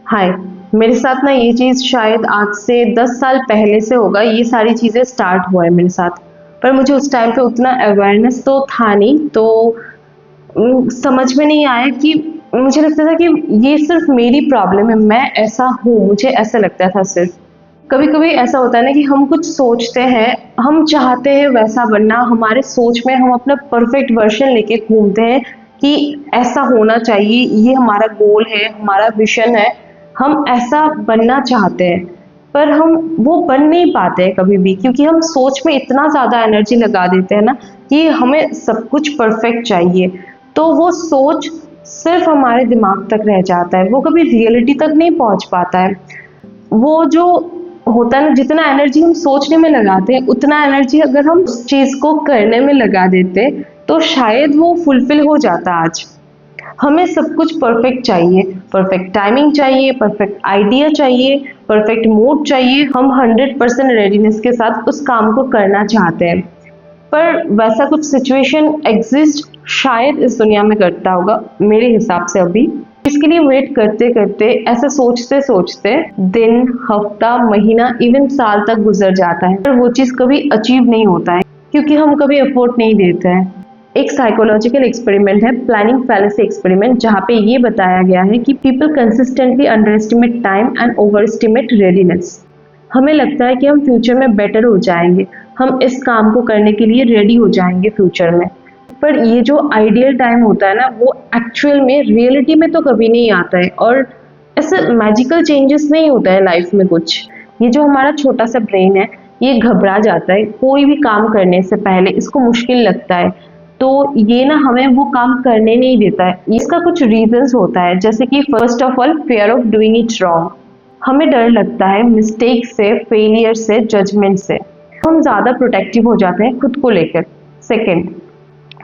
हाय। मेरे साथ ना ये चीज़ शायद आज से 10 साल पहले से होगा, ये सारी चीज़ें स्टार्ट हुआ है मेरे साथ। पर मुझे उस टाइम पे उतना अवेयरनेस तो था नहीं, तो समझ में नहीं आया कि मुझे लगता था कि ये सिर्फ मेरी प्रॉब्लम है, मैं ऐसा हूँ, मुझे ऐसा लगता था सिर्फ। कभी-कभी ऐसा होता है ना कि हम कुछ सोचते हैं, हम चाहते हैं वैसा बनना, हमारे सोच में हम अपना परफेक्ट वर्ज़न लेके घूमते हैं कि ऐसा होना चाहिए, ये हमारा गोल है, हमारा विज़न है, हम ऐसा बनना चाहते हैं। पर हम वो बन नहीं पाते हैं कभी भी, क्योंकि हम सोच में इतना ज़्यादा एनर्जी लगा देते हैं ना कि हमें सब कुछ परफेक्ट चाहिए। तो वो सोच सिर्फ हमारे दिमाग तक रह जाता है, वो कभी रियलिटी तक नहीं पहुंच पाता है। वो जो होता है ना, जितना एनर्जी हम सोचने में लगाते हैं उतना एनर्जी अगर हम उस चीज को करने में लगा देते तो शायद वो फुलफिल हो जाता आज। हमें सब कुछ परफेक्ट चाहिए, परफेक्ट टाइमिंग चाहिए, परफेक्ट आइडिया चाहिए, परफेक्ट मूड चाहिए। हम 100% रेडीनेस के साथ उस काम को करना चाहते हैं। पर वैसा कुछ सिचुएशन एग्जिस्ट शायद इस दुनिया में करता होगा मेरे हिसाब से अभी। इसके लिए वेट करते करते, ऐसा सोचते सोचते दिन, हफ्ता, महीना, इवन साल तक गुजर जाता है, पर वो चीज़ कभी अचीव नहीं होता है क्योंकि हम कभी एफर्ट नहीं देते हैं। एक साइकोलॉजिकल एक्सपेरिमेंट है, प्लानिंग फैलेसी एक्सपेरिमेंट, जहाँ पे ये बताया गया है कि people consistently under estimate time and over estimate readiness. हमें लगता है कि हम फ्यूचर में बेटर हो जाएंगे, हम इस काम को करने के लिए रेडी हो जाएंगे फ्यूचर में। पर ये जो आइडियल टाइम होता है ना, वो एक्चुअल में रियलिटी में तो कभी नहीं आता है, और ऐसे मैजिकल चेंजेस नहीं होता है लाइफ में कुछ। ये जो हमारा छोटा सा ब्रेन है, ये घबरा जाता है कोई भी काम करने से पहले, इसको मुश्किल लगता है, तो ये ना हमें वो काम करने नहीं देता है। इसका कुछ रीजंस होता है, जैसे कि first of all fear of doing it wrong. हमें डर लगता है मिस्टेक से, फेलियर से, जजमेंट से। हम ज़्यादा प्रोटेक्टिव हो जाते हैं खुद को लेकर। Second,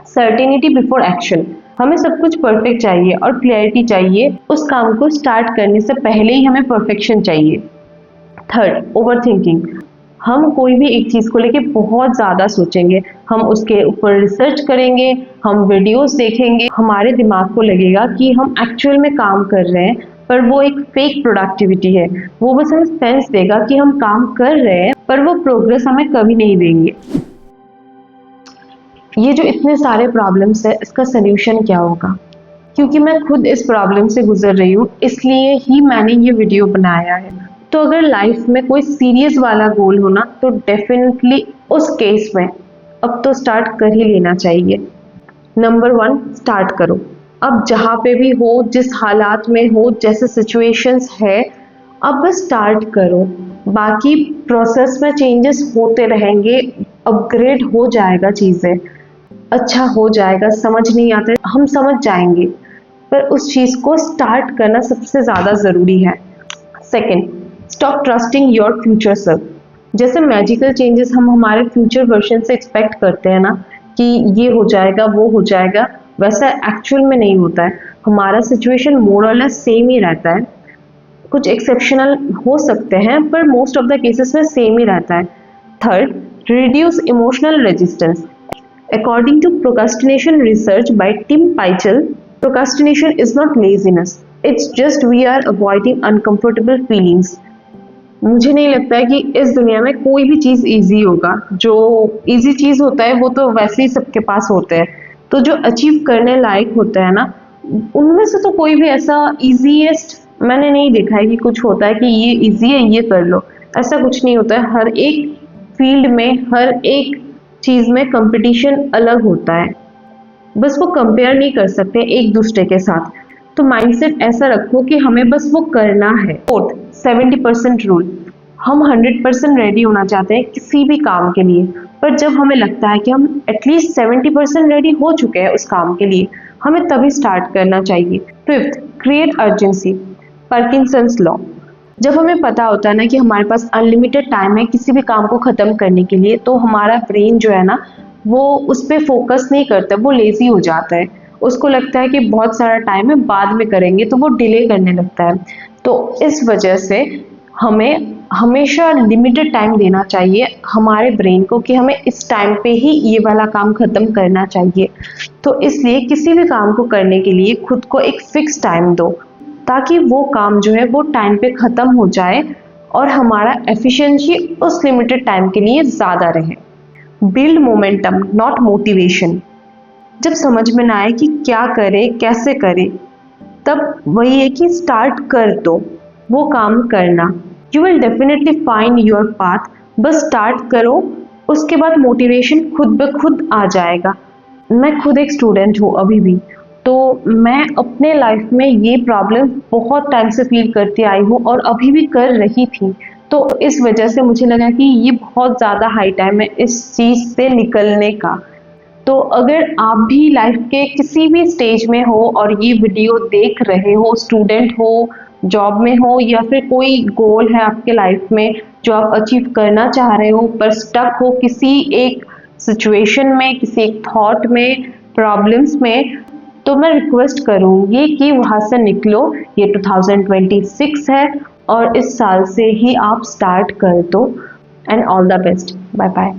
certainty before action. हमें सब कुछ परफेक्ट चाहिए और क्लैरिटी चाहिए, उस काम को स्टार्ट करने से पहले ही हमें परफेक्शन चाहिए। Third, over thinking. हम कोई भी एक चीज़ को लेके बहुत ज़्यादा सोचेंगे, हम उसके ऊपर रिसर्च करेंगे, हम वीडियोस देखेंगे, हमारे दिमाग को लगेगा कि हम एक्चुअल में काम कर रहे हैं, पर वो एक फेक प्रोडक्टिविटी है। वो बस हमें सेंस देगा कि हम काम कर रहे हैं, पर वो प्रोग्रेस हमें कभी नहीं देंगे। ये जो इतने सारे प्रॉब्लम्स है, इसका सल्यूशन क्या होगा? क्योंकि मैं खुद इस प्रॉब्लम से गुजर रही हूँ, इसलिए ही मैंने ये वीडियो बनाया है। तो अगर लाइफ में कोई सीरियस वाला गोल हो ना, तो डेफिनेटली उस केस में अब तो स्टार्ट कर ही लेना चाहिए। नंबर 1, स्टार्ट करो। अब जहाँ पे भी हो, जिस हालात में हो, जैसे सिचुएशंस है, अब बस स्टार्ट करो। बाकी प्रोसेस में चेंजेस होते रहेंगे, अपग्रेड हो जाएगा, चीज़ें अच्छा हो जाएगा। समझ नहीं आता हम समझ जाएंगे, पर उस चीज़ को स्टार्ट करना सबसे ज़्यादा ज़रूरी है। Second, stop trusting your future self. जैसे मैजिकल चेंजेस हम हमारे फ्यूचर वर्जन से एक्सपेक्ट करते हैं ना, कि ये हो जाएगा, वो हो जाएगा, वैसा एक्चुअल में नहीं होता है। हमारा सिचुएशन मोर और लेस सेम ही रहता है। कुछ एक्सेप्शनल हो सकते हैं, पर मोस्ट ऑफ द केसेस में सेम ही रहता है। Third, reduce emotional resistance. According to procrastination research by Tim Pychyl, procrastination is not laziness. It's just we are avoiding uncomfortable feelings. मुझे नहीं लगता है कि इस दुनिया में कोई भी चीज़ इजी होगा। जो इजी चीज़ होता है वो तो वैसे ही सबके पास होते हैं। तो जो अचीव करने लायक होता है ना, उनमें से तो कोई भी ऐसा इजीएस्ट मैंने नहीं देखा है कि कुछ होता है कि ये इजी है, ये कर लो। ऐसा कुछ नहीं होता है। हर एक फील्ड में, हर एक चीज़ में कंपटीशन अलग होता है, बस वो कंपेयर नहीं कर सकते एक दूसरे के साथ। तो माइंडसेट ऐसा रखो कि हमें बस वो करना है। Fourth, 70% rule. हम 100% रेडी होना चाहते हैं किसी भी काम के लिए, पर जब हमें लगता है कि हम एटलीस्ट 70% रेडी हो चुके हैं उस काम के लिए, हमें तभी स्टार्ट करना चाहिए। Fifth, create urgency. Parkinson's law. जब हमें पता होता है ना कि हमारे पास अनलिमिटेड टाइम है किसी भी काम को ख़त्म करने के लिए, तो हमारा ब्रेन जो है ना, वो उस पर फोकस नहीं करता, वो लेज़ी हो जाता है। उसको लगता है कि बहुत सारा टाइम है, बाद में करेंगे, तो वो डिले करने लगता है। तो इस वजह से हमें हमेशा लिमिटेड टाइम देना चाहिए हमारे ब्रेन को कि हमें इस टाइम पे ही ये वाला काम ख़त्म करना चाहिए। तो इसलिए किसी भी काम को करने के लिए खुद को एक फिक्स टाइम दो। ताकि वो काम जो है वो टाइम पे ख़त्म हो जाए और हमारा एफिशिएंसी उस लिमिटेड टाइम के लिए ज़्यादा रहे। Build momentum not motivation. जब समझ में ना आए कि क्या करे कैसे करे, तब वही है कि स्टार्ट कर दो वो काम करना। You will definitely find your path. बस स्टार्ट करो, उसके बाद मोटिवेशन खुद ब खुद आ जाएगा। मैं खुद एक स्टूडेंट हूँ अभी भी, तो मैं अपने लाइफ में ये प्रॉब्लम बहुत टाइम से फील करती आई हूँ और अभी भी कर रही थी। तो इस वजह से मुझे लगा कि ये बहुत ज़्यादा हाई टाइम है इस चीज़ से निकलने का। तो अगर आप भी लाइफ के किसी भी स्टेज में हो और ये वीडियो देख रहे हो, स्टूडेंट हो, जॉब में हो, या फिर कोई गोल है आपके लाइफ में जो आप अचीव करना चाह रहे हो पर स्टक हो किसी एक सिचुएशन में, किसी एक थॉट में, प्रॉब्लम्स में, तो मैं रिक्वेस्ट करूँगी कि वहाँ से निकलो। ये 2026 है और इस साल से ही आप स्टार्ट कर दो। And all the best. Bye bye.